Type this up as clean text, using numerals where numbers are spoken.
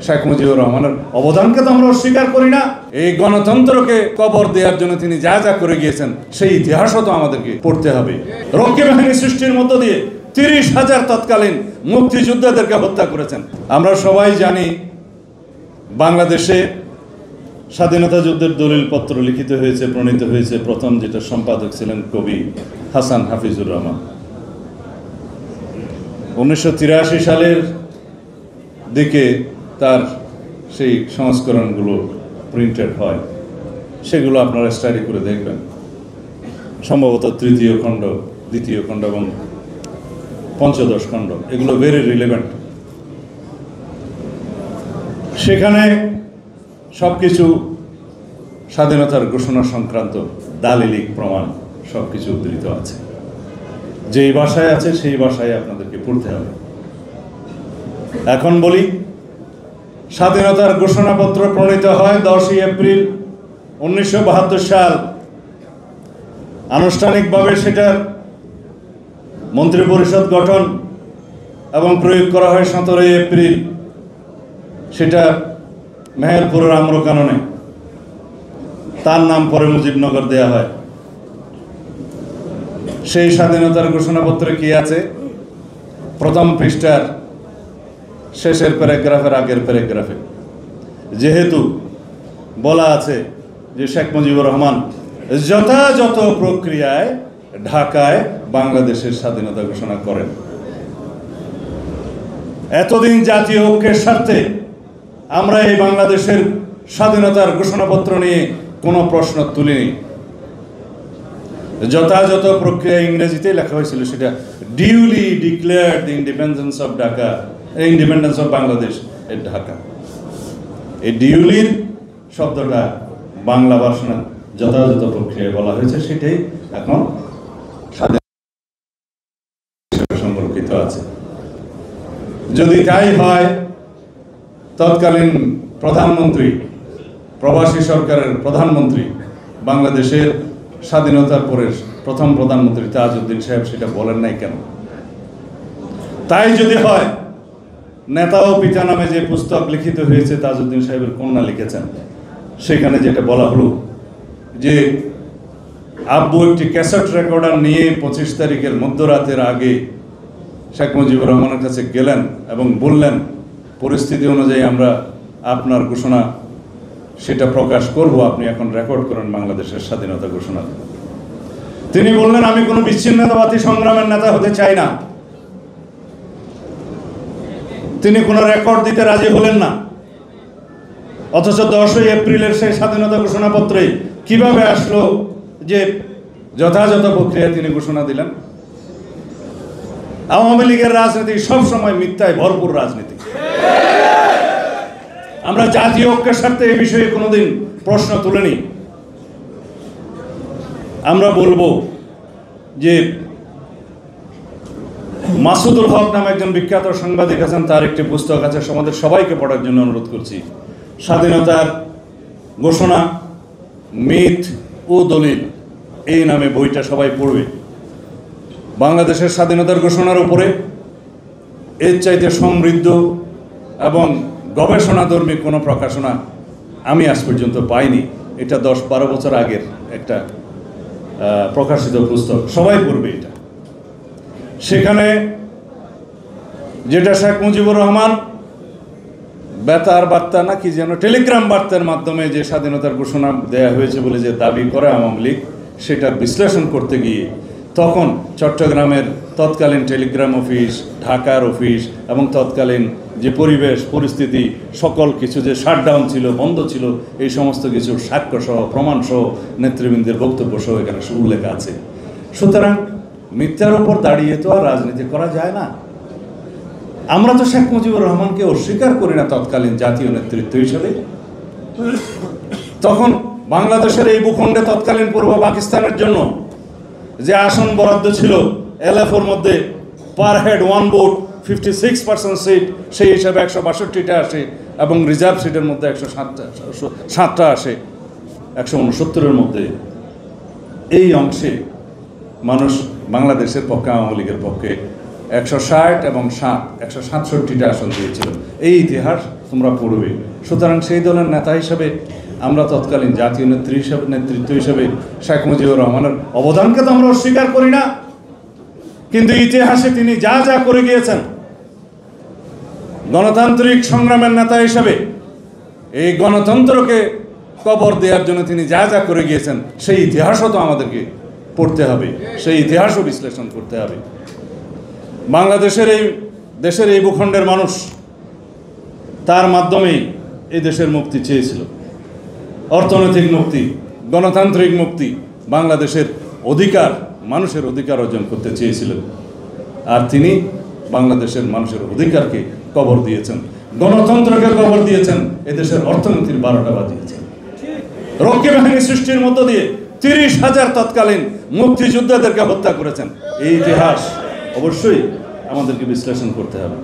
শেখ মুজিবুর রহমানের অবদানকে তো আমরা অস্বীকার করি না। এই গণতন্ত্রকে কবর দেওয়ার জন্য তিনি যা যা করে গিয়েছেন সেই ইতিহাসও তো আমাদেরকে পড়তে হবে। রক্ষী বাহিনী সৃষ্টির মধ্য দিয়ে 30,000 তৎকালীন মুক্তিযোদ্ধাদেরকে হত্যা করেছেন। আমরা সবাই জানি বাংলাদেশে স্বাধীনতা যুদ্ধের দলিলপত্র লিখিত হয়েছে, প্রণীত হয়েছে। প্রথম যেটা সম্পাদক ছিলেন কবি হাসান হাফিজুর রহমান। 1983 সালের দিকে তার সেই সংস্করণগুলো প্রিন্টেড হয়, সেগুলো আপনারা স্টাডি করে দেখবেন। সম্ভবত 3য় খণ্ড, 2য় খণ্ড এবং 15 খণ্ড, এগুলো ভেরি রিলেভেন্ট। সেখানে সবকিছু স্বাধীনতার ঘোষণা সংক্রান্ত দালিলিক প্রমাণ সবকিছু উদ্ধৃত আছে। যেই ভাষায় আছে সেই ভাষায় আপনাদেরকে পড়তে হবে। এখন বলি, স্বাধীনতার ঘোষণাপত্র প্রণীত হয় 10ই এপ্রিল 1972 সাল। আনুষ্ঠানিকভাবে সেটার মন্ত্রিপরিষদ গঠন এবং প্রয়োগ করা হয় 17ই এপ্রিল। সেটা মেহেরপুরের আম্রকাননে, তার নাম পরে মুজিবনগর দেয়া হয়। সেই স্বাধীনতার ঘোষণাপত্রে কি আছে? প্রথম পৃষ্ঠার শেষের প্যারাগ্রাফের আগের প্যারাগ্রাফে যেহেতু বলা আছে যে শেখ মুজিবুর রহমান যথাযথ প্রক্রিয়ায় ঢাকায় বাংলাদেশের স্বাধীনতা ঘোষণা করেন। এতদিন জাতীয় ঐক্যের স্বার্থে আমরা এই বাংলাদেশের স্বাধীনতার ঘোষণাপত্র নিয়ে কোনো প্রশ্ন তুলিনি। যথাযথ প্রক্রিয়া ইংরেজিতে লেখা হয়েছিল, সেটা duly declared the independence of Dhaka, independence of Bangladesh এর ঢাকা। এই ডিউলির শব্দটা বাংলা ভাষণে যথাযথ প্রক্রিয়ায় বলা হয়েছে, সেটাই এখন স্বাধীনতা সংরক্ষিত আছে। যদি তাই হয়, তৎকালীন প্রধানমন্ত্রী, প্রবাসী সরকারের প্রধানমন্ত্রী, বাংলাদেশের স্বাধীনতার পরে প্রথম প্রধানমন্ত্রী তাজউদ্দিন সাহেব সেটা বলেন নাই কেন? তাই যদি হয়, নেতা ও পিতা নামে যে পুস্তক লিখিত হয়েছে তাজউদ্দিন সাহেবের কন্যা লিখেছেন, সেখানে যেটা বলা হলো যে আব্বু একটি ক্যাসেট রেকর্ডার নিয়ে 25 তারিখের মধ্যরাতের আগে শেখ মুজিবুর রহমানের কাছে গেলেন এবং বললেন, পরিস্থিতি অনুযায়ী আমরা আপনার ঘোষণা সেটা প্রকাশ করব, আপনি এখন রেকর্ড করেন বাংলাদেশের স্বাধীনতা ঘোষণা। তিনি বললেন, আমি কোনো বিচ্ছিন্নতাবাদী সংগ্রামের নেতা হতে চাই না। তিনি কোনো রেকর্ড দিতে রাজি হলেন না। অথচ 10ই এপ্রিলের সেই স্বাধীনতা ঘোষণাপত্রে কিভাবে আসলো যে যথাযথ প্রক্রিয়ায় তিনি ঘোষণা দিলেন? আওয়ামী লীগের রাজনীতি সবসময় মিথ্যায় ভরপুর রাজনীতি। আমরা জাতীয় ঐক্যের স্বার্থে এই বিষয়ে কোনোদিন প্রশ্ন তুলিনি। আমরা বলবো যে মাসুদুল হক নামে একজন বিখ্যাত সাংবাদিক আছেন, তার একটি পুস্তক আছে, আমাদের সবাইকে পড়ার জন্য অনুরোধ করছি। স্বাধীনতার ঘোষণা, মিথ ও দলিল, এই নামে বইটা সবাই পড়বে। বাংলাদেশের স্বাধীনতার ঘোষণার উপরে এর চাইতে সমৃদ্ধ এবং গবেষণাধর্মী কোনো প্রকাশনা আমি আজ পর্যন্ত পাইনি। এটা 10-12 বছর আগের একটা প্রকাশিত পুস্তক, সবাই পড়বে এটা। সেখানে যেটা শেখ মুজিবুর রহমান বেতার বার্তা না কি যেন টেলিগ্রাম বার্তার মাধ্যমে যে স্বাধীনতার ঘোষণা দেয়া হয়েছে বলে যে দাবি করে আওয়ামী লীগ, সেটার বিশ্লেষণ করতে গিয়ে তখন চট্টগ্রামের তৎকালীন টেলিগ্রাম অফিস, ঢাকার অফিস এবং তৎকালীন যে পরিবেশ পরিস্থিতি, সকল কিছু যে শাটডাউন ছিল, বন্ধ ছিল, এই সমস্ত কিছু সাক্ষ্যসহ প্রমাণসহ নেতৃবৃন্দের বক্তব্য সহ এখানে উল্লেখ আছে। সুতরাং মিথ্যার উপর দাঁড়িয়ে তো আর রাজনীতি করা যায় না। আমরা তো শেখ মুজিবুর রহমানকে অস্বীকার করি না তৎকালীন জাতীয় নেতৃত্ব হিসেবে। তখন বাংলাদেশের এই ভূখণ্ডে তৎকালীন পূর্ব পাকিস্তানের জন্য যে আসন বরাদ্দ ছিল, এলএফওর মধ্যে পার হেড 1 ভোট 56% সিট, সেই হিসাবে 162টা আসে এবং রিজার্ভ সিটের মধ্যে 107টা আসে 169-এর মধ্যে। এই অংশে মানুষ বাংলাদেশের পক্ষে, আওয়ামী লীগের পক্ষে 160 এবং 7 167টা আসন দিয়েছিল। এই ইতিহাস তোমরা পড়বে। সুতরাং সেই দলের নেতা হিসেবে আমরা তৎকালীন জাতীয় নেতৃত্ব হিসেবে শেখ মুজিবুর রহমানের অবদানকে তো আমরা অস্বীকার করি না, কিন্তু ইতিহাসে তিনি যা যা করে গিয়েছেন গণতান্ত্রিক সংগ্রামের নেতা হিসেবে, এই গণতন্ত্রকে কবর দেওয়ার জন্য তিনি যা যা করে গিয়েছেন সেই ইতিহাসও তো আমাদেরকে পড়তে হবে, সেই ইতিহাসও বিশ্লেষণ করতে হবে। বাংলাদেশের দেশের এই ভূখণ্ডের মানুষ তার মাধ্যমেই এই দেশের মুক্তি চেয়েছিল, অর্থনৈতিক মুক্তি, গণতান্ত্রিক মুক্তি, বাংলাদেশের অধিকার, মানুষের অধিকার অর্জন করতে চেয়েছিলেন। আর তিনি বাংলাদেশের মানুষের অধিকারকে কবর দিয়েছেন, গণতন্ত্রকে কবর দিয়েছেন, এদেশের অর্থনীতির 12টা বাজিয়েছেন। রক্ষী বাহিনী সৃষ্টির মধ্য দিয়ে 30,000 তৎকালীন মুক্তিযোদ্ধাদেরকে হত্যা করেছেন। এই ইতিহাস অবশ্যই আমাদেরকে বিশ্লেষণ করতে হবে।